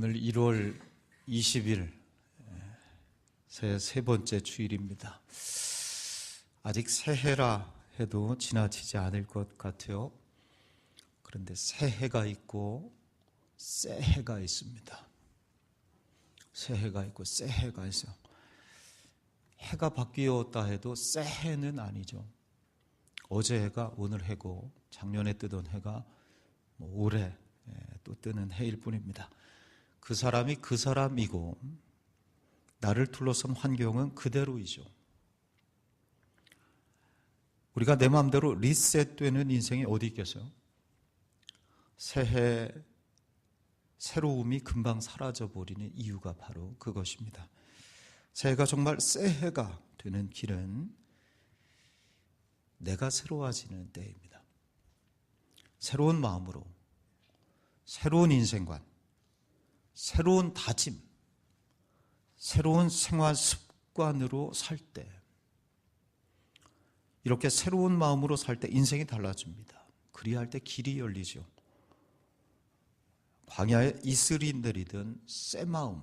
오늘 1월 20일 세 번째 주일입니다. 아직 새해라 해도 지나치지 않을 것 같아요. 그런데 새해가 있고 새해가 있습니다. 새해가 있고 새해가 있어요. 해가 바뀌었다 해도 새해는 아니죠. 어제 해가 오늘 해고 작년에 뜨던 해가 올해 또 뜨는 해일 뿐입니다. 그 사람이 그 사람이고 나를 둘러싼 환경은 그대로이죠. 우리가 내 마음대로 리셋되는 인생이 어디 있겠어요? 새해 새로움이 금방 사라져버리는 이유가 바로 그것입니다. 새해가 정말 새해가 되는 길은 내가 새로워지는 때입니다. 새로운 마음으로, 새로운 인생관, 새로운 다짐, 새로운 생활 습관으로 살 때, 이렇게 새로운 마음으로 살 때 인생이 달라집니다. 그리할 때 길이 열리죠. 광야에 이슬이 내리던 새 마음,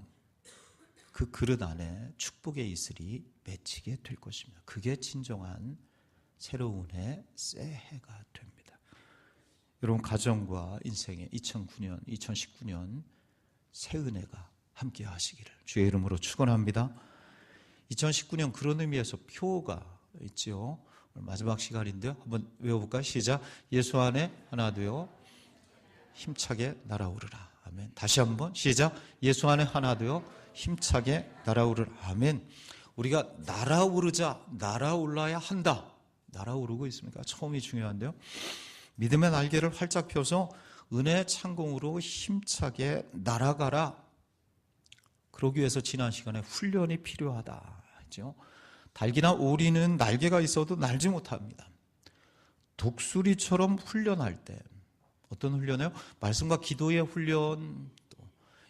그 그릇 안에 축복의 이슬이 맺히게 될 것입니다. 그게 진정한 새로운 해, 새 해가 됩니다. 여러분 가정과 인생의 2009년, 2019년 새 은혜가 함께 하시기를 주의 이름으로 축원합니다. 2019년 그런 의미에서 표가 있죠. 마지막 시간인데요. 한번 외워볼까요? 시작. 예수 안에 하나 되어 힘차게 날아오르라. 아멘. 다시 한번 시작. 예수 안에 하나 되어 힘차게 날아오르라. 아멘. 우리가 날아오르자, 날아올라야 한다. 날아오르고 있습니까? 처음이 중요한데요. 믿음의 날개를 활짝 펴서 은혜의 창공으로 힘차게 날아가라. 그러기 위해서 지난 시간에 훈련이 필요하다 했죠. 닭이나 오리는 날개가 있어도 날지 못합니다. 독수리처럼 훈련할 때 어떤 훈련이요? 말씀과 기도의 훈련, 또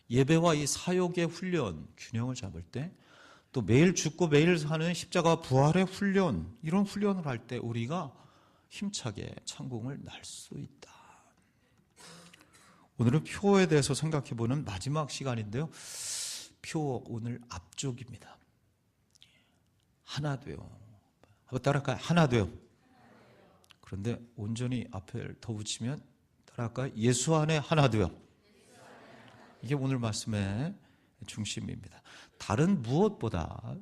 예배와 이 사역의 훈련, 균형을 잡을 때, 또 매일 죽고 매일 사는 십자가 부활의 훈련, 이런 훈련을 할 때 우리가 힘차게 창공을 날 수 있다. 오늘은 표에 대해서 생각해보는 마지막 시간인데요. 표 오늘 앞쪽입니다. 하나 돼요. 한번 따라할까요? 하나 돼요. 그런데 온전히 앞을 더 붙이면 따라할까요? 예수 안에 하나 돼요. 이게 오늘 말씀의 중심입니다. 다른 무엇보다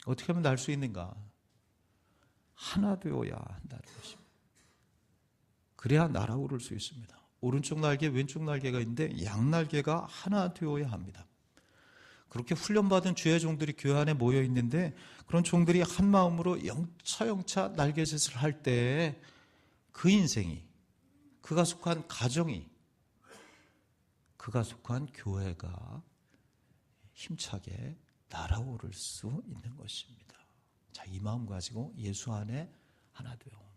어떻게 하면 날 수 있는가? 하나 되어야 한다는 것입니다. 그래야 날아오를 수 있습니다. 오른쪽 날개, 왼쪽 날개가 있는데 양날개가 하나 되어야 합니다. 그렇게 훈련받은 주의 종들이 교회 안에 모여 있는데 그런 종들이 한 마음으로 영차 날개짓을 할 때 그 인생이, 그가 속한 가정이, 그가 속한 교회가 힘차게 날아오를 수 있는 것입니다. 자, 이 마음 가지고 예수 안에 하나 되어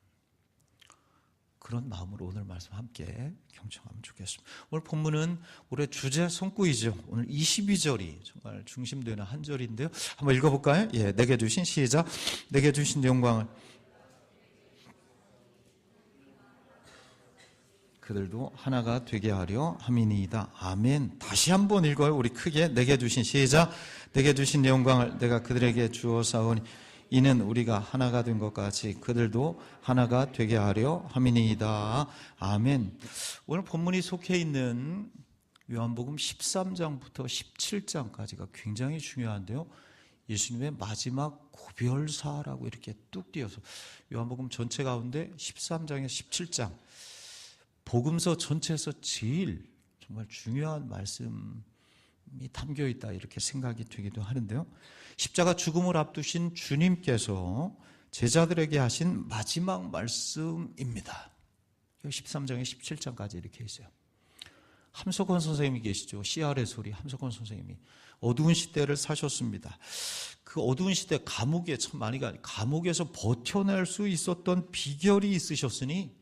그런 마음으로 오늘 말씀 함께 경청하면 좋겠습니다. 오늘 본문은 올해 주제 son구이죠. 오늘 22절이 정말 중심되는 한 절인데요. 한번 읽어볼까요? 예, 내게 주신 시작. 내게 주신 영광을 그들도 하나가 되게 하려 함이니이다. 아멘. 다시 한번 읽어요. 우리 크게 내게 주신 시작. 내게 주신 영광을 내가 그들에게 주었사오니 이는 우리가 하나가 된 것 같이 그들도 하나가 되게 하려 함이니이다. 아멘. 오늘 본문이 속해 있는 요한복음 13장부터 17장까지가 굉장히 중요한데요. 예수님의 마지막 고별사라고 이렇게 뚝 띄어서 요한복음 전체 가운데 13장에서 17장 복음서 전체에서 제일 정말 중요한 말씀이 담겨 있다 이렇게 생각이 되기도 하는데요. 십자가 죽음을 앞두신 주님께서 제자들에게 하신 마지막 말씀입니다. 13장에 17장까지 이렇게 있어요. 함석원 선생님이 계시죠. CR의 소리 함석원 선생님이 어두운 시대를 사셨습니다. 그 어두운 시대 감옥에 참 많이 감옥에서 버텨낼 수 있었던 비결이 있으셨으니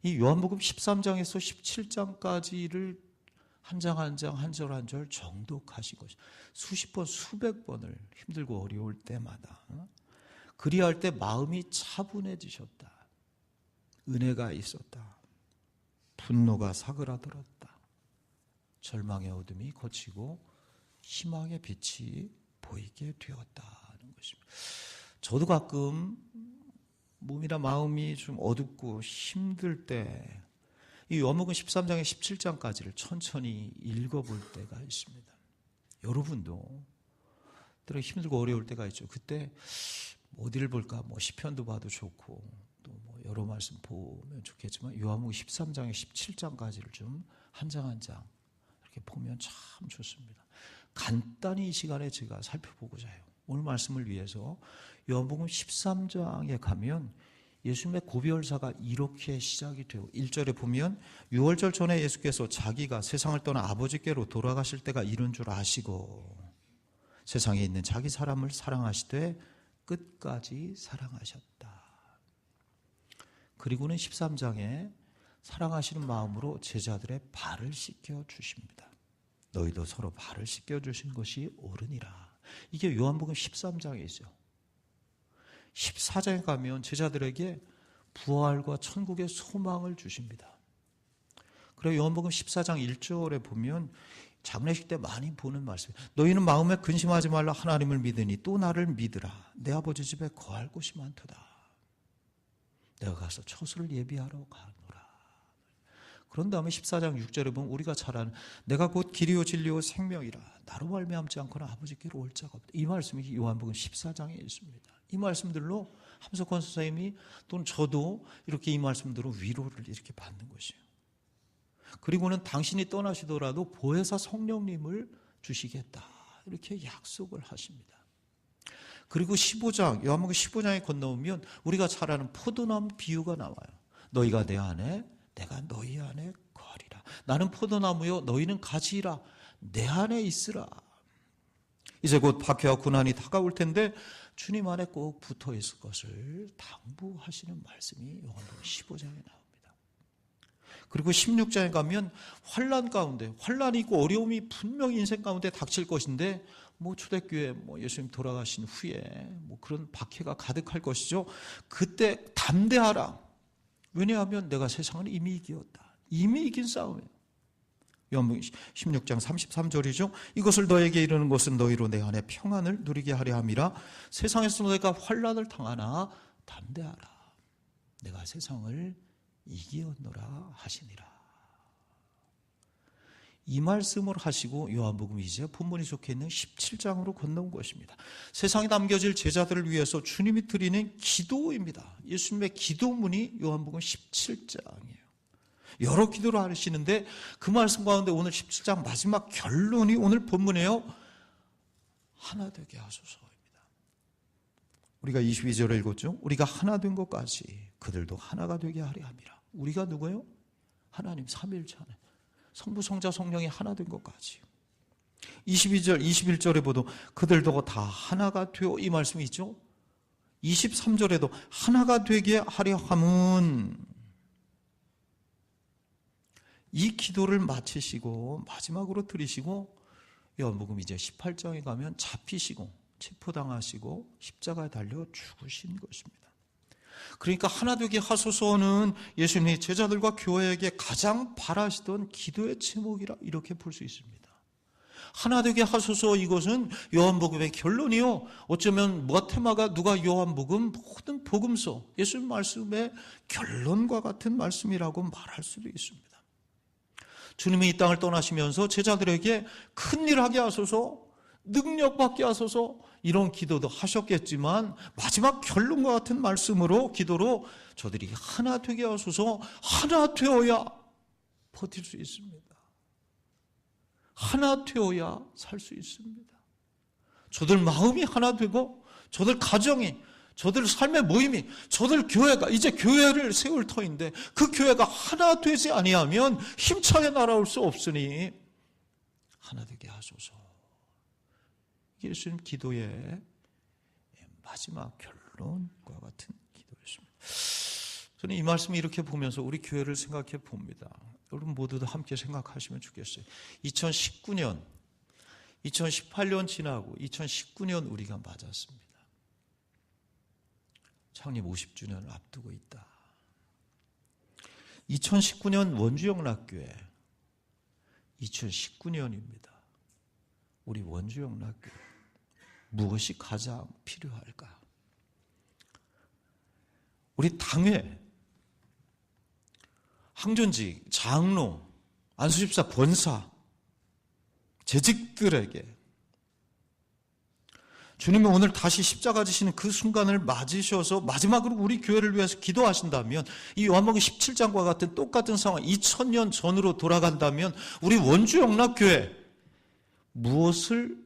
이 요한복음 13장에서 17장까지를 한 장 한 장 한 절 한 절 정독하신 것이 수십 번 수백 번을 힘들고 어려울 때마다 그리할 때 마음이 차분해지셨다. 은혜가 있었다. 분노가 사그라들었다. 절망의 어둠이 걷히고 희망의 빛이 보이게 되었다는 것입니다. 저도 가끔 몸이나 마음이 좀 어둡고 힘들 때 이 요한복음 13장에 17장까지를 천천히 읽어볼 때가 있습니다. 여러분도 때로 힘들고 어려울 때가 있죠. 그때 어디를 볼까? 시편도 봐도 좋고 또 여러 말씀 보면 좋겠지만 요한복음 13장에 17장까지를 좀 한 장 한 장 이렇게 보면 참 좋습니다. 간단히 이 시간에 제가 살펴보고자 해요. 오늘 말씀을 위해서 요한복음 13장에 가면 예수님의 고비열사가 이렇게 시작이 돼요. 1절에 보면 6월절 전에 예수께서 자기가 세상을 떠나 아버지께로 돌아가실 때가 이른 줄 아시고 세상에 있는 자기 사람을 사랑하시되 끝까지 사랑하셨다. 그리고는 13장에 사랑하시는 마음으로 제자들의 발을 씻겨 주십니다. 너희도 서로 발을 씻겨 주신 것이 옳으니라. 이게 요한복음 13장에 있어요. 14장에 가면 제자들에게 부활과 천국의 소망을 주십니다. 그리고 요한복음 14장 1절에 보면 장례식 때 많이 보는 말씀. 너희는 마음에 근심하지 말라. 하나님을 믿으니 또 나를 믿으라. 내 아버지 집에 거할 곳이 많도다. 내가 가서 처소를 예비하러 가노라. 그런 다음에 14장 6절에 보면 우리가 잘 아는 내가 곧 길이요 진리요 생명이라. 나로 말미암지 않거나 아버지께로 올 자가 없다. 이 말씀이 요한복음 14장에 있습니다. 이 말씀들로 함석헌 선생님이 또는 저도 이렇게 이 말씀대로 위로를 이렇게 받는 것이에요. 그리고는 당신이 떠나시더라도 보혜사 성령님을 주시겠다. 이렇게 약속을 하십니다. 그리고 15장, 요한복음 15장에 건너오면 우리가 잘 아는 포도나무 비유가 나와요. 너희가 내 안에, 내가 너희 안에 거하리라. 나는 포도나무요, 너희는 가지이라. 내 안에 있으라. 이제 곧 박해와 고난이 다가올 텐데 주님 안에 꼭 붙어 있을 것을 당부하시는 말씀이 요한복음 15장에 나옵니다. 그리고 16장에 가면 환난 가운데 환난이 있고 어려움이 분명히 인생 가운데 닥칠 것인데 초대교회 예수님 돌아가신 후에 그런 박해가 가득할 것이죠. 그때 담대하라. 왜냐하면 내가 세상을 이미 이기었다. 이미 이긴 싸움이에요. 요한복음 16장 33절이죠. 이것을 너에게 이르는 것은 너희로 내 안에 평안을 누리게 하려 함이라. 세상에서 너희가 환난을 당하나 담대하라. 내가 세상을 이기었노라 하시니라. 이 말씀을 하시고 요한복음 이제 본문이 속해 있는 17장으로 건너온 것입니다. 세상에 남겨질 제자들을 위해서 주님이 드리는 기도입니다. 예수님의 기도문이 요한복음 17장이에요. 여러 기도를 하시는데 그 말씀 가운데 오늘 17장 마지막 결론이 오늘 본문이에요. 하나 되게 하소서입니다. 우리가 22절을 읽었죠. 우리가 하나 된 것까지 그들도 하나가 되게 하려 함이라. 우리가 누구예요? 하나님 삼위일체 하나님. 성부 성자 성령이 하나 된 것까지. 22절 21절에 보도 그들도 다 하나가 되어 이 말씀이 있죠. 23절에도 하나가 되게 하려 함은 이 기도를 마치시고 마지막으로 드리시고 요한복음 이제 18장에 가면 잡히시고 체포당하시고 십자가에 달려 죽으신 것입니다. 그러니까 하나 되게 하소서는 예수님이 제자들과 교회에게 가장 바라시던 기도의 제목이라 이렇게 볼 수 있습니다. 하나 되게 하소서 이것은 요한복음의 결론이요. 어쩌면 마태마가 누가 요한복음 모든 복음서 예수님 말씀의 결론과 같은 말씀이라고 말할 수도 있습니다. 주님이 이 땅을 떠나시면서 제자들에게 큰일 하게 하소서, 능력받게 하소서 이런 기도도 하셨겠지만 마지막 결론과 같은 말씀으로 기도로 저들이 하나 되게 하소서. 하나 되어야 버틸 수 있습니다. 하나 되어야 살 수 있습니다. 저들 마음이 하나 되고 저들 가정이 저들 삶의 모임이 저들 교회가 이제 교회를 세울 터인데 그 교회가 하나 되지 아니하면 힘차게 날아올 수 없으니 하나 되게 하소서. 예수님 기도의 마지막 결론과 같은 기도였습니다. 저는 이 말씀을 이렇게 보면서 우리 교회를 생각해 봅니다. 여러분 모두도 함께 생각하시면 좋겠어요. 2019년, 2018년 지나고 2019년 우리가 맞았습니다. 창립 50주년을 앞두고 있다. 2019년 원주영락교회 2019년입니다. 우리 원주영락교회 무엇이 가장 필요할까? 우리 당회, 항존직, 장로, 안수집사, 권사, 재직들에게 주님이 오늘 다시 십자가 지시는 그 순간을 맞으셔서 마지막으로 우리 교회를 위해서 기도하신다면, 이 요한복음 17장과 같은 똑같은 상황 2000년 전으로 돌아간다면 우리 원주영락교회 무엇을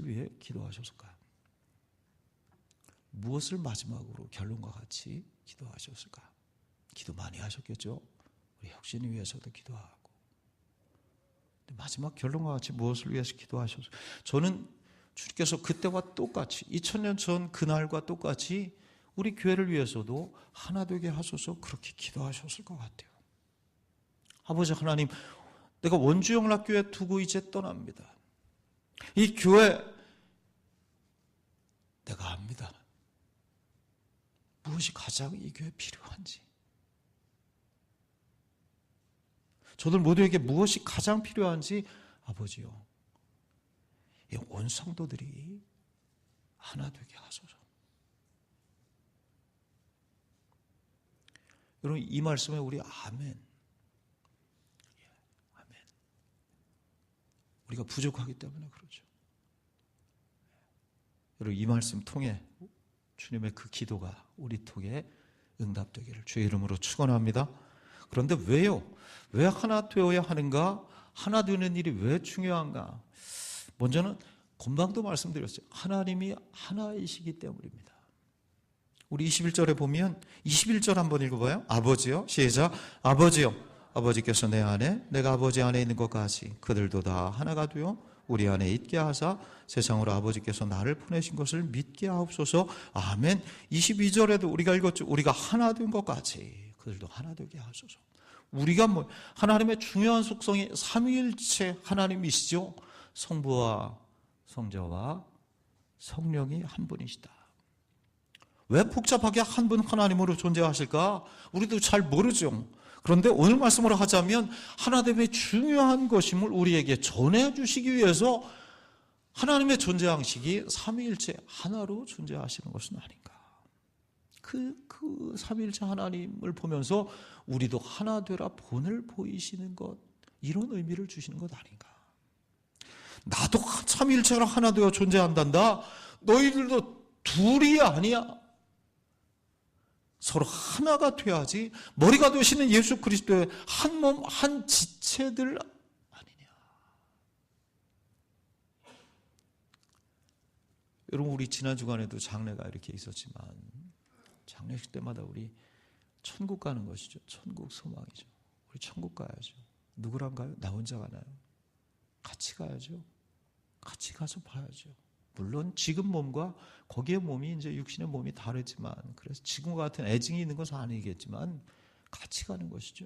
위해 기도하셨을까요? 무엇을 마지막으로 결론과 같이 기도하셨을까요? 기도 많이 하셨겠죠? 우리 혁신을 위해서도 기도하고. 마지막 결론과 같이 무엇을 위해서 기도하셨어요? 저는 주님께서 그때와 똑같이 2000년 전 그날과 똑같이 우리 교회를 위해서도 하나 되게 하소서 그렇게 기도하셨을 것 같아요. 아버지 하나님, 내가 원주영락교회 두고 이제 떠납니다. 이 교회 내가 압니다. 무엇이 가장 이 교회에 필요한지. 저들 모두에게 무엇이 가장 필요한지 아버지요, 이 온 성도들이 하나 되게 하소서. 여러분, 이 말씀에 우리 아멘. 아멘. 우리가 부족하기 때문에 그러죠. 여러분, 이 말씀 통해 주님의 그 기도가 우리 통해 응답되기를 주의 이름으로 축원합니다. 그런데 왜요? 왜 하나 되어야 하는가? 하나 되는 일이 왜 중요한가? 먼저는 금방도 말씀드렸어요. 하나님이 하나이시기 때문입니다. 우리 21절에 보면 21절 한번 읽어봐요. 아버지요, 시작. 아버지요, 아버지께서 내 안에 내가 아버지 안에 있는 것 같이 그들도 다 하나가 되어 우리 안에 있게 하사 세상으로 아버지께서 나를 보내신 것을 믿게 하옵소서. 아멘. 22절에도 우리가 읽었죠. 우리가 하나 된 것 같이 그들도 하나 되게 하소서. 우리가 하나님의 중요한 속성이 삼위일체 하나님이시죠. 성부와 성자와 성령이 한 분이시다. 왜 복잡하게 한 분 하나님으로 존재하실까? 우리도 잘 모르죠. 그런데 오늘 말씀으로 하자면 하나님의 중요한 것임을 우리에게 전해주시기 위해서 하나님의 존재 양식이 삼위일체 하나로 존재하시는 것은 아닌가. 그 삼위일체 하나님을 보면서 우리도 하나 되라 본을 보이시는 것, 이런 의미를 주시는 것 아닌가. 나도 삼위일체가 하나 되어 존재한단다. 너희들도 둘이 아니야. 서로 하나가 돼야지. 머리가 되시는 예수 그리스도의 한 몸, 한 지체들 아니냐. 여러분, 우리 지난 주간에도 장례가 이렇게 있었지만 장례식 때마다 우리 천국 가는 것이죠. 천국 소망이죠. 우리 천국 가야죠. 누구랑 가요? 나 혼자 가나요? 같이 가야죠. 같이 가서 봐야죠. 물론 지금 몸과 거기에 몸이 이제 육신의 몸이 다르지만, 그래서 지금과 같은 애증이 있는 것은 아니겠지만 같이 가는 것이죠.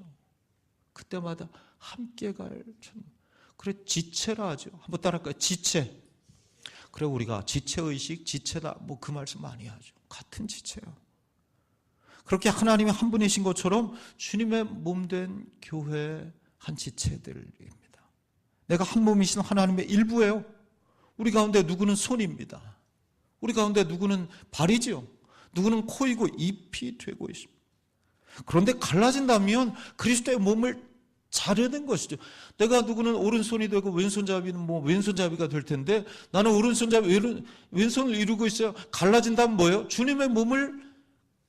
그때마다 함께 갈 천국. 그래, 지체라 하죠. 한번 따라할까요? 지체. 그래, 우리가 지체의식, 지체다, 그 말씀 많이 하죠. 같은 지체요. 그렇게 하나님이 한 분이신 것처럼 주님의 몸된 교회 한 지체들입니다. 내가 한 몸이신 하나님의 일부예요. 우리 가운데 누구는 손입니다. 우리 가운데 누구는 발이지요. 누구는 코이고 잎이 되고 있습니다. 그런데 갈라진다면 그리스도의 몸을 자르는 것이죠. 내가 누구는 오른손이 되고 왼손잡이는 왼손잡이가 될 텐데, 나는 오른손잡이, 왼손을 이루고 있어요. 갈라진다면 뭐예요? 주님의 몸을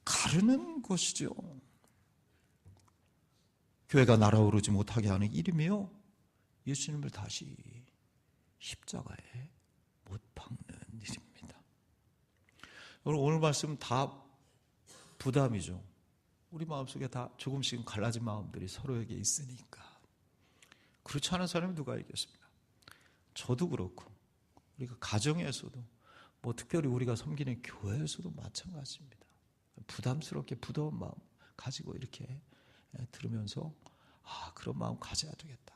가르는 것이죠. 교회가 날아오르지 못하게 하는 일이며 예수님을 다시 십자가에 못 박는 일입니다. 오늘 말씀 다 부담이죠. 우리 마음속에 다 조금씩은 갈라진 마음들이 서로에게 있으니까. 그렇지 않은 사람이 누가 있겠습니까? 저도 그렇고, 우리가 가정에서도, 특별히 우리가 섬기는 교회에서도 마찬가지입니다. 부담스럽게 부드러운 마음 가지고 이렇게 들으면서 그런 마음 가져야 되겠다.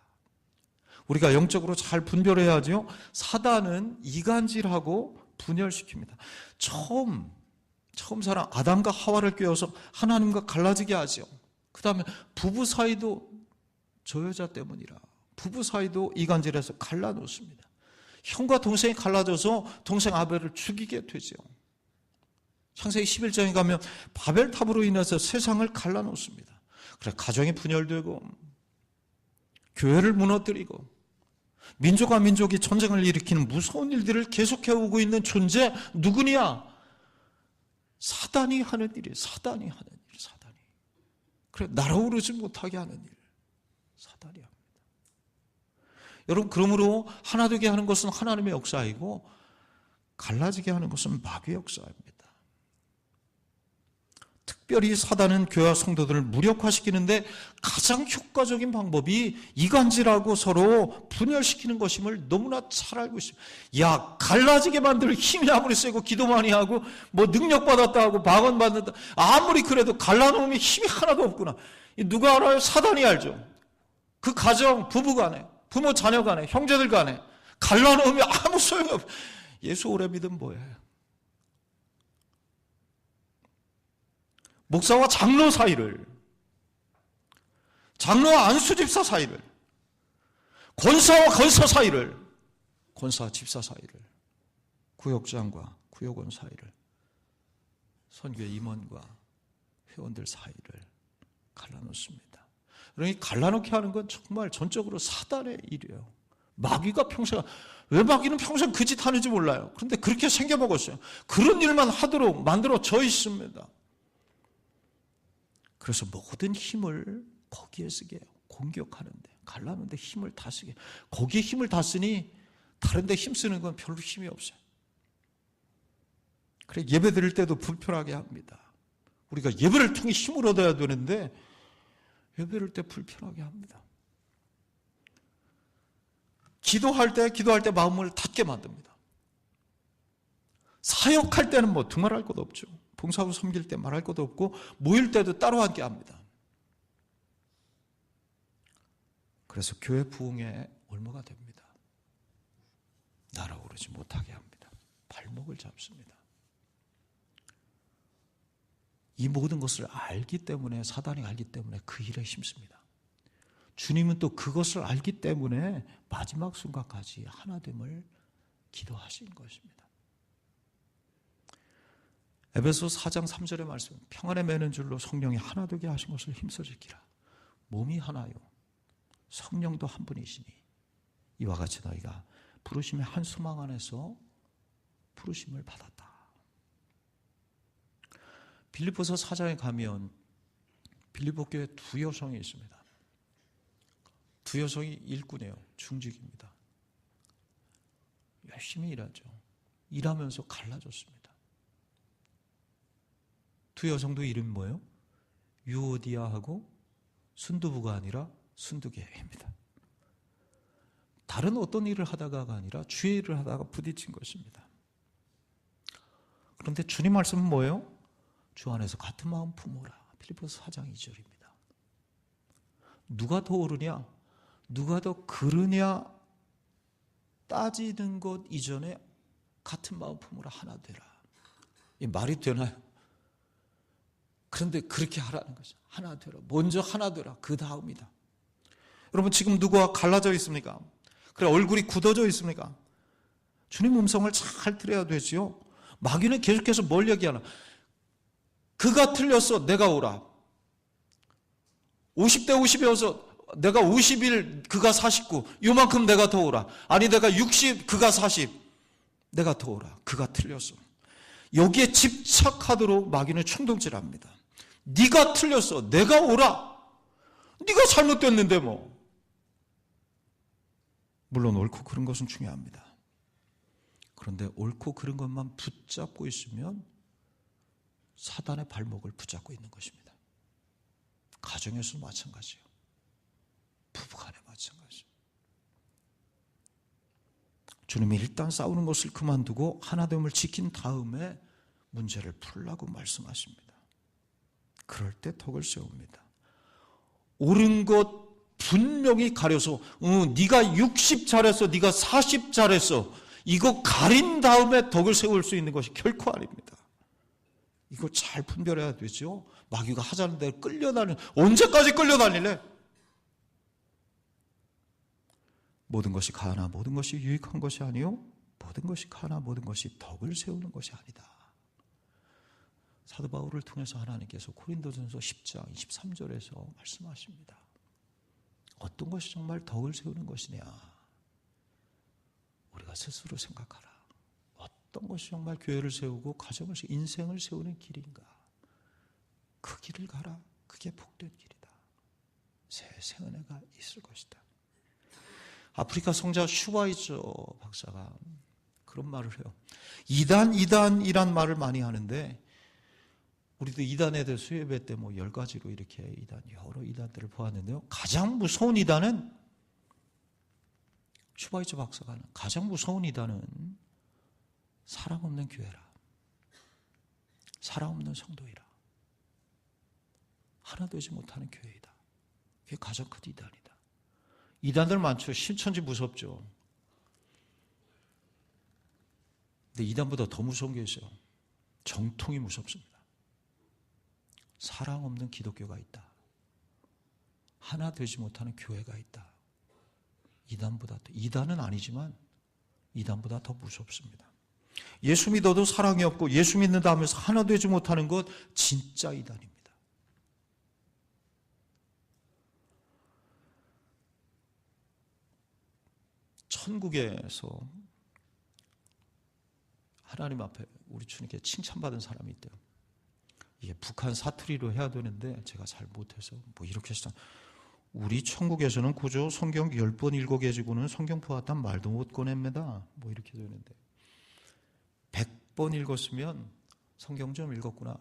우리가 영적으로 잘 분별해야죠. 사단은 이간질하고 분열시킵니다. 처음 사람 아담과 하와를 꿰어서 하나님과 갈라지게 하죠. 그 다음에 부부 사이도 저 여자 때문이라. 부부 사이도 이간질해서 갈라놓습니다. 형과 동생이 갈라져서 동생 아벨을 죽이게 되죠. 창세기 11장에 가면 바벨탑으로 인해서 세상을 갈라놓습니다. 그래, 가정이 분열되고 교회를 무너뜨리고 민족과 민족이 전쟁을 일으키는 무서운 일들을 계속해오고 있는 존재 누구냐? 사단이 하는 일이에요. 사단이 하는 일. 사단이. 그래, 날아오르지 못하게 하는 일. 사단이 합니다. 여러분, 그러므로 하나 되게 하는 것은 하나님의 역사이고 갈라지게 하는 것은 마귀의 역사입니다. 특별히 사단은 교회와 성도들을 무력화시키는데 가장 효과적인 방법이 이간질하고 서로 분열시키는 것임을 너무나 잘 알고 있습니다. 야, 갈라지게 만들 힘이 아무리 세고 기도 많이 하고 뭐 능력 받았다 하고 방언 받는다, 아무리 그래도 갈라놓으면 힘이 하나도 없구나. 누가 알아요? 사단이 알죠. 그 가정, 부부 간에, 부모 자녀 간에, 형제들 간에 갈라놓으면 아무 소용이 없어요. 예수 오래 믿으면 뭐예요? 목사와 장로 사이를, 장로와 안수집사 사이를, 권사와 권사 사이를, 권사와 집사 사이를, 구역장과 구역원 사이를, 선교회 임원과 회원들 사이를 갈라놓습니다. 그러니 갈라놓게 하는 건 정말 전적으로 사단의 일이에요. 마귀가 평생, 왜 마귀는 평생 그 짓 하는지 몰라요. 그런데 그렇게 생겨먹었어요. 그런 일만 하도록 만들어져 있습니다. 그래서 모든 힘을 거기에 쓰게 해요. 공격하는데, 갈라놓는데 힘을 다 쓰게. 거기에 힘을 다 쓰니 다른 데 힘 쓰는 건 별로 힘이 없어요. 그래, 예배 드릴 때도 불편하게 합니다. 우리가 예배를 통해 힘을 얻어야 되는데 예배를 때 불편하게 합니다. 기도할 때 마음을 닫게 만듭니다. 사역할 때는 뭐 두말할 것도 없죠. 봉사하고 섬길 때 말할 것도 없고 모일 때도 따로 함께 합니다. 그래서 교회 부흥에 올무가 됩니다. 날아오르지 못하게 합니다. 발목을 잡습니다. 이 모든 것을 알기 때문에, 사단이 알기 때문에 그 일에 힘씁니다. 주님은 또 그것을 알기 때문에 마지막 순간까지 하나됨을 기도하신 것입니다. 에베소 4장 3절의 말씀, 평안에 매는 줄로 성령이 하나 되게 하신 것을 힘써 지키라. 몸이 하나요, 성령도 한 분이시니 이와 같이 너희가 부르심의 한 소망 안에서 부르심을 받았다. 빌립보서 4장에 가면 빌립보 교회에 두 여성이 있습니다. 두 여성이 일꾼이에요. 중직입니다. 열심히 일하죠. 일하면서 갈라졌습니다. 두 여성도 이름이 뭐예요? 유오디아하고 순두부가 아니라 순두개입니다. 다른 어떤 일을 하다가가 아니라 주의 일을 하다가 부딪힌 것입니다. 그런데 주님 말씀은 뭐예요? 주 안에서 같은 마음 품어라. 빌립보서 4장 2절입니다. 누가 더 옳으냐, 누가 더 그르냐 따지는 것 이전에 같은 마음 품어라, 하나 되라. 이 말이 되나요? 그런데 그렇게 하라는 거죠. 하나 되라. 먼저 하나 되라. 그 다음이다. 여러분, 지금 누구와 갈라져 있습니까? 그래, 얼굴이 굳어져 있습니까? 주님 음성을 잘 들어야 되지요. 마귀는 계속해서 뭘 얘기하나? 그가 틀렸어, 내가 오라. 50대 50이어서 내가 51, 그가 49, 요만큼 내가 더 오라. 아니, 내가 60, 그가 40, 내가 더 오라. 그가 틀렸어. 여기에 집착하도록 마귀는 충동질합니다. 네가 틀렸어, 내가 오라. 네가 잘못됐는데 뭐. 물론 옳고 그른 것은 중요합니다. 그런데 옳고 그른 것만 붙잡고 있으면 사단의 발목을 붙잡고 있는 것입니다. 가정에서 마찬가지예요. 부부간에 마찬가지예요. 주님이 일단 싸우는 것을 그만두고 하나됨을 지킨 다음에 문제를 풀라고 말씀하십니다. 그럴 때 덕을 세웁니다. 옳은 것 분명히 가려서 네가 60 잘했어, 네가 40 잘했어, 이거 가린 다음에 덕을 세울 수 있는 것이 결코 아닙니다. 이거 잘 분별해야 되죠. 마귀가 하자는 대로 끌려다니는, 언제까지 끌려다닐래? 모든 것이 가나 모든 것이 유익한 것이 아니요 모든 것이 가나 모든 것이 덕을 세우는 것이 아니다. 사도 바울을 통해서 하나님께서 고린도전서 10장 23절에서 말씀하십니다. 어떤 것이 정말 덕을 세우는 것이냐? 우리가 스스로 생각하라. 어떤 것이 정말 교회를 세우고 가정을 세우고 인생을 세우는 길인가? 그 길을 가라. 그게 복된 길이다. 새 은혜가 있을 것이다. 아프리카 성자 슈바이저 박사가 그런 말을 해요. 이단이란 말을 많이 하는데 우리도 이단에 대해 수요예배 때 10가지로 이렇게 여러 이단들을 보았는데요. 가장 무서운 이단은 슈바이처 박사가 하는 가장 무서운 이단은 사랑 없는 교회라. 사랑 없는 성도이라. 하나 되지 못하는 교회이다. 그게 가장 큰 이단이다. 이단들 많죠. 신천지 무섭죠. 근데 이단보다 더 무서운 게 있어요. 정통이 무섭습니다. 사랑 없는 기독교가 있다. 하나 되지 못하는 교회가 있다. 이단은 아니지만 이단보다 더 무섭습니다. 예수 믿어도 사랑이 없고 예수 믿는다 하면서 하나 되지 못하는 것 진짜 이단입니다. 천국에서 하나님 앞에 우리 주님께 칭찬받은 사람이 있대요. 이게 북한 사투리로 해야 되는데 제가 잘 못해서 이렇게 했어. 우리 천국에서는 그저 성경 10번 읽어계지고는 성경 보았단 말도 못 꺼냅니다. 이렇게 되는데 100번 읽었으면 성경 좀 읽었구나.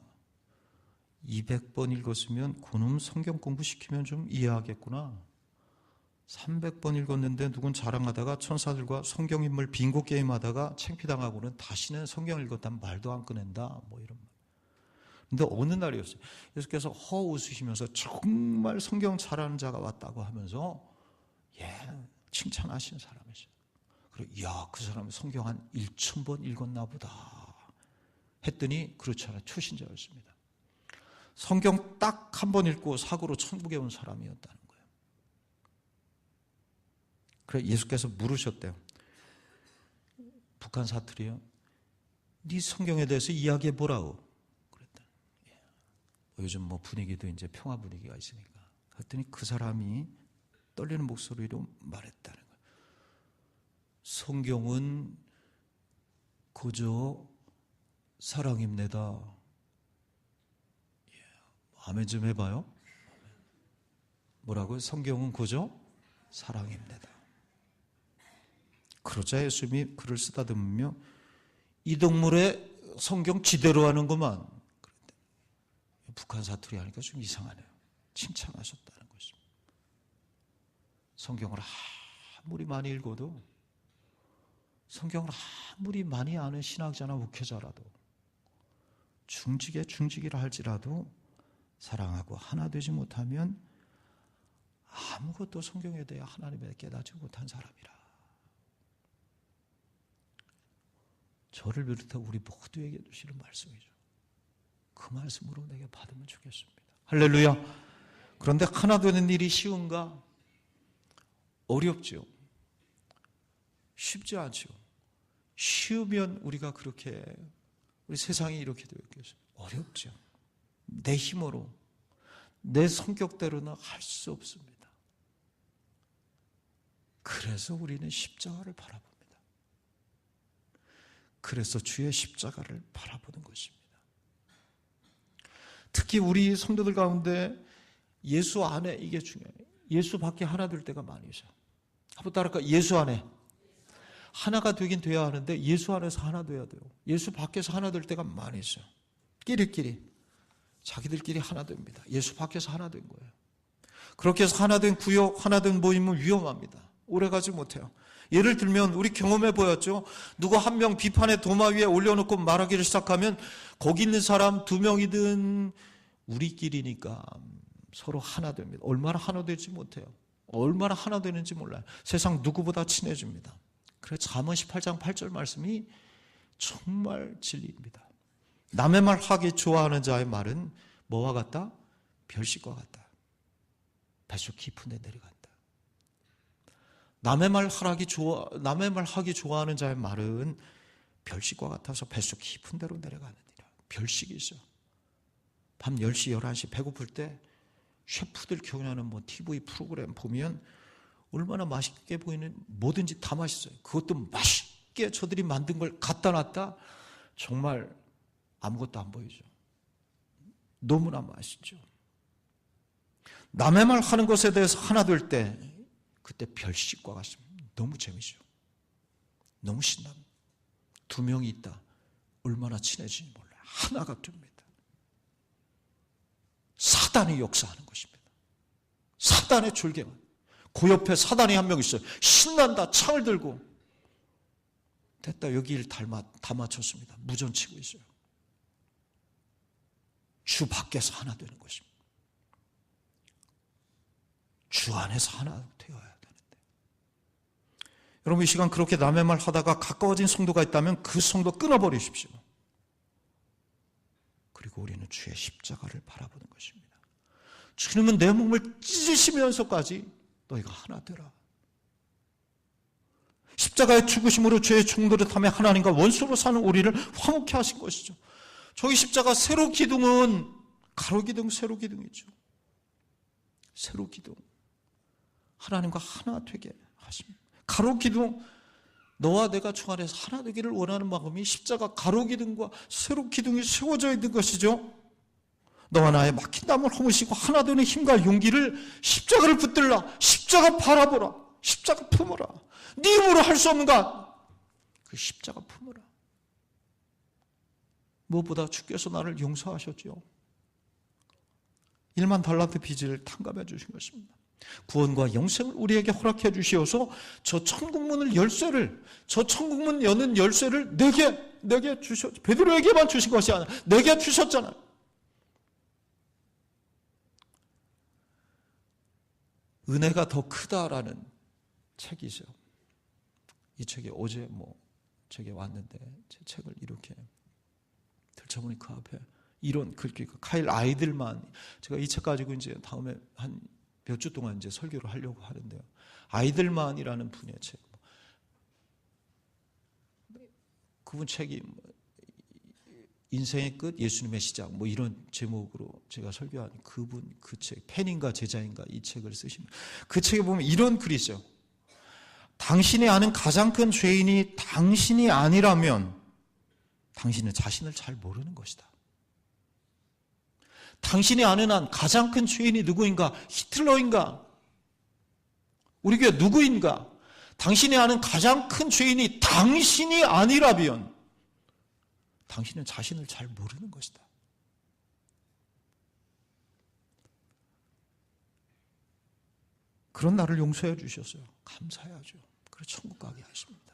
200번 읽었으면 그놈 성경 공부시키면 좀 이해하겠구나. 300번 읽었는데 누군 자랑하다가 천사들과 성경 인물 빙고 게임하다가 창피당하고는 다시는 성경 읽었단 말도 안 꺼낸다. 이런 말. 근데 어느 날이었어요. 예수께서 웃으시면서 정말 성경 잘하는 자가 왔다고 하면서 칭찬하신 사람이죠. 그리고 그 사람은 성경 한 1000번 읽었나 보다 했더니 그렇지 않아요. 초신자였습니다. 성경 딱 한 번 읽고 사고로 천국에 온 사람이었다는 거예요. 그래서 예수께서 물으셨대요. 북한 사투리요. 네 성경에 대해서 이야기해 보라오. 요즘 분위기도 이제 평화 분위기가 있으니까. 그랬더니 그 사람이 떨리는 목소리로 말했다는 거예요. 성경은 그저 사랑입니다. 아멘 좀 해봐요. 뭐라고요? 성경은 그저 사랑입니다. 그러자 예수님이 글을 쓰다듬으며 이 동물의 성경 지대로 하는구만. 북한 사투리 하니까 좀 이상하네요. 칭찬하셨다는 것입니다. 성경을 아무리 많이 읽어도 성경을 아무리 많이 아는 신학자나 목회자라도 중직이라 할지라도 사랑하고 하나 되지 못하면 아무것도 성경에 대해 하나님에 깨닫지 못한 사람이라. 저를 비롯해 우리 모두에게 주시는 말씀이죠. 그 말씀으로 내게 받으면 좋겠습니다. 할렐루야. 그런데 하나 되는 일이 쉬운가? 어렵죠. 쉽지 않죠. 쉬우면 우리가 그렇게 우리 세상이 이렇게 되겠어요. 어렵죠. 내 힘으로 내 성격대로는 할 수 없습니다. 그래서 우리는 십자가를 바라봅니다. 그래서 주의 십자가를 바라보는 것입니다. 특히 우리 성도들 가운데 예수 안에 이게 중요해요. 예수 밖에 하나 될 때가 많이 있어요. 한번 따라할까요? 예수 안에 하나가 되긴 돼야 하는데 예수 안에서 하나 돼야 돼요. 예수 밖에서 하나 될 때가 많이 있어요. 끼리끼리 자기들끼리 하나 됩니다. 예수 밖에서 하나 된 거예요. 그렇게 해서 하나 된 구역, 하나 된 모임은 위험합니다. 오래가지 못해요. 예를 들면 우리 경험해 보였죠. 누구 한 명 비판의 도마 위에 올려놓고 말하기를 시작하면 거기 있는 사람 2명이든 우리끼리니까 서로 하나 됩니다. 얼마나 하나 되지 못해요. 얼마나 하나 되는지 몰라요. 세상 누구보다 친해집니다. 그래서 잠언 18장 8절 말씀이 정말 진리입니다. 남의 말 하기 좋아하는 자의 말은 뭐와 같다? 별식과 같다. 뱃속 깊은 데 내려간다. 남의 말 하기 좋아하는 자의 말은 별식과 같아서 뱃속 깊은 데로 내려가느니라. 별식이 있어. 밤 10시, 11시 배고플 때 셰프들 경연하는 TV 프로그램 보면 얼마나 맛있게 보이는, 뭐든지 다 맛있어요. 그것도 맛있게 저들이 만든 걸 갖다 놨다 정말 아무것도 안 보이죠. 너무나 맛있죠. 남의 말 하는 것에 대해서 하나 될 때 그때 별식과 같습니다. 너무 재미죠. 너무 신납니다. 두 명이 있다. 얼마나 친해지는지 몰라요. 하나가 됩니다. 사단이 역사하는 것입니다. 사단의 졸개만. 그 옆에 사단이 한 명 있어요. 신난다. 창을 들고. 됐다. 여기 일 다 맞췄습니다. 무전치고 있어요. 주 밖에서 하나 되는 것입니다. 주 안에서 하나 되어야 되는데. 여러분, 이 시간 그렇게 남의 말 하다가 가까워진 성도가 있다면 그 성도 끊어버리십시오. 그리고 우리는 주의 십자가를 바라보는 것입니다. 주님은 내 몸을 찢으시면서까지 너희가 하나 되라. 십자가의 죽으심으로 죄의 종노릇함에 하나님과 원수로 사는 우리를 화목케 하신 것이죠. 저기 십자가 세로 기둥은 가로 기둥, 세로 기둥이죠. 세로 기둥. 하나님과 하나 되게 하십니다. 가로 기둥, 너와 내가 주 안에서 하나 되기를 원하는 마음이 십자가 가로 기둥과 세로 기둥이 세워져 있는 것이죠. 너와 나의 막힌 담을 허무시고 하나 되는 힘과 용기를, 십자가를 붙들라. 십자가 바라보라. 십자가 품어라. 네 힘으로 할 수 없는가? 그 십자가 품어라. 무엇보다 주께서 나를 용서하셨죠. 1만 달란트 빚을 탕감해 주신 것입니다. 구원과 영생을 우리에게 허락해 주시어서 저 천국문 여는 열쇠를 내게 주셨죠. 베드로에게만 주신 것이 아니라 내게 주셨잖아요. 은혜가 더 크다라는 책이죠. 이 책이 어제 책에 왔는데 제 책을 이렇게 들춰보니 그 앞에 이런 글귀, 카일 아이들만, 제가 이 책 가지고 이제 다음에 한 몇 주 동안 이제 설교를 하려고 하는데요. 아이들만이라는 분의 책. 그분 책이 인생의 끝, 예수님의 시작, 이런 제목으로 제가 설교한 그분 그 책, 팬인가 제자인가 이 책을 쓰십니다. 그 책에 보면 이런 글이 있어요. 당신이 아는 가장 큰 죄인이 당신이 아니라면 당신은 자신을 잘 모르는 것이다. 당신이 아는 한 가장 큰 죄인이 누구인가? 히틀러인가? 우리 교회 누구인가? 당신이 아는 가장 큰 죄인이 당신이 아니라면 당신은 자신을 잘 모르는 것이다. 그런 나를 용서해 주셨어요. 감사해야죠. 그래서 천국 가게 하십니다.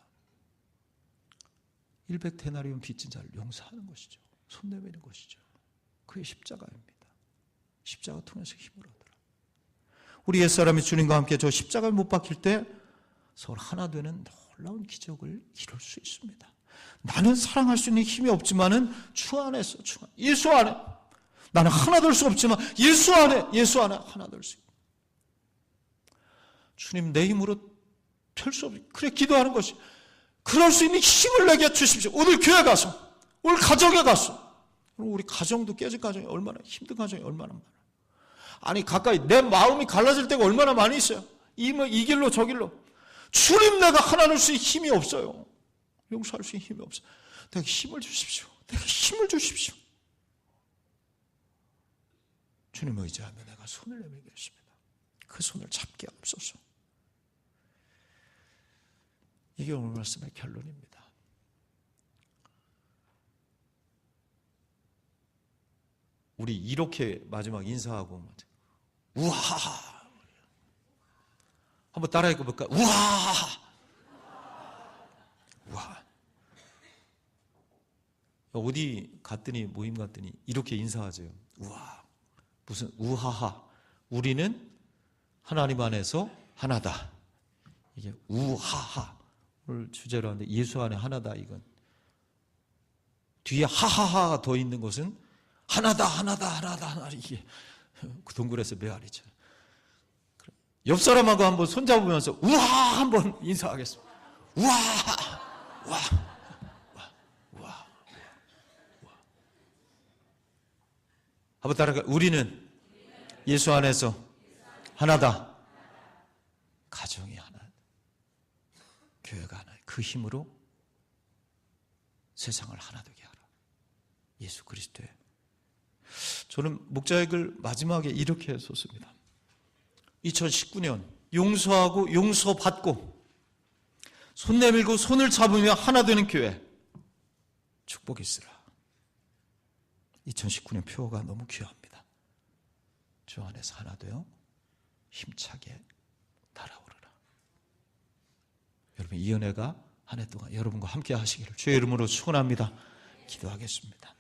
100데나리온 빚진 자를 용서하는 것이죠. 손 내미는 것이죠. 그의 십자가입니다. 십자가 통해서 힘을 얻으라. 우리 옛사람이 주님과 함께 저 십자가를 못 박힐 때 서로 하나 되는 놀라운 기적을 이룰 수 있습니다. 나는 사랑할 수 있는 힘이 없지만은 주 안에서, 예수 안에 나는 하나 될 수 없지만 예수 안에 하나 될 수 있다. 주님, 내 힘으로 될 수 없어. 그래, 기도하는 것이. 그럴 수 있는 힘을 내게 주십시오. 오늘 교회 가서, 오늘 가정에 가서. 우리 가정도 깨진 가정이 얼마나, 힘든 가정이 얼마나 많아. 아니, 가까이 내 마음이 갈라질 때가 얼마나 많이 있어요. 이 길로 저 길로. 주님, 내가 하나 될 수 있는 힘이 없어요. 용서할 수 있는 힘이 없어요. 내게 힘을 주십시오. 내게 힘을 주십시오. 주님 의지하며 내가 손을 내밀겠습니다. 그 손을 잡게 없어서. 이게 오늘 말씀의 결론입니다. 우리 이렇게 마지막 인사하고 우하하 한번 따라해 볼까요? 우하하 우하. 어디 갔더니 모임 갔더니 이렇게 인사하세요. 우와. 무슨 우하하. 우리는 하나님 안에서 하나다. 이게 우하하. 오늘 주제로 하는데 예수 안에 하나다. 이건 뒤에 하하하가 더 있는 것은 하나다. 이게 그 동굴에서 메아리죠. 옆 사람하고 한번 손잡으면서 우와 한번 인사하겠습니다. 우와, 우와, 우와, 우와, 우와. 한번 따라가. 우리는 예수 안에서 하나다. 가정이 하나, 교회가 하나. 그 힘으로 세상을 하나 되게 하라. 예수 그리스도의. 저는 목자액을 마지막에 이렇게 썼습니다. 2019년 용서하고 용서받고 손 내밀고 손을 잡으며 하나 되는 교회 축복이 있으라. 2019년 표어가 너무 귀합니다. 주 안에서 하나 되어 힘차게 달아오르라. 여러분 이 은혜가 한 해 동안 여러분과 함께 하시기를 주의 이름으로 축원합니다. 기도하겠습니다.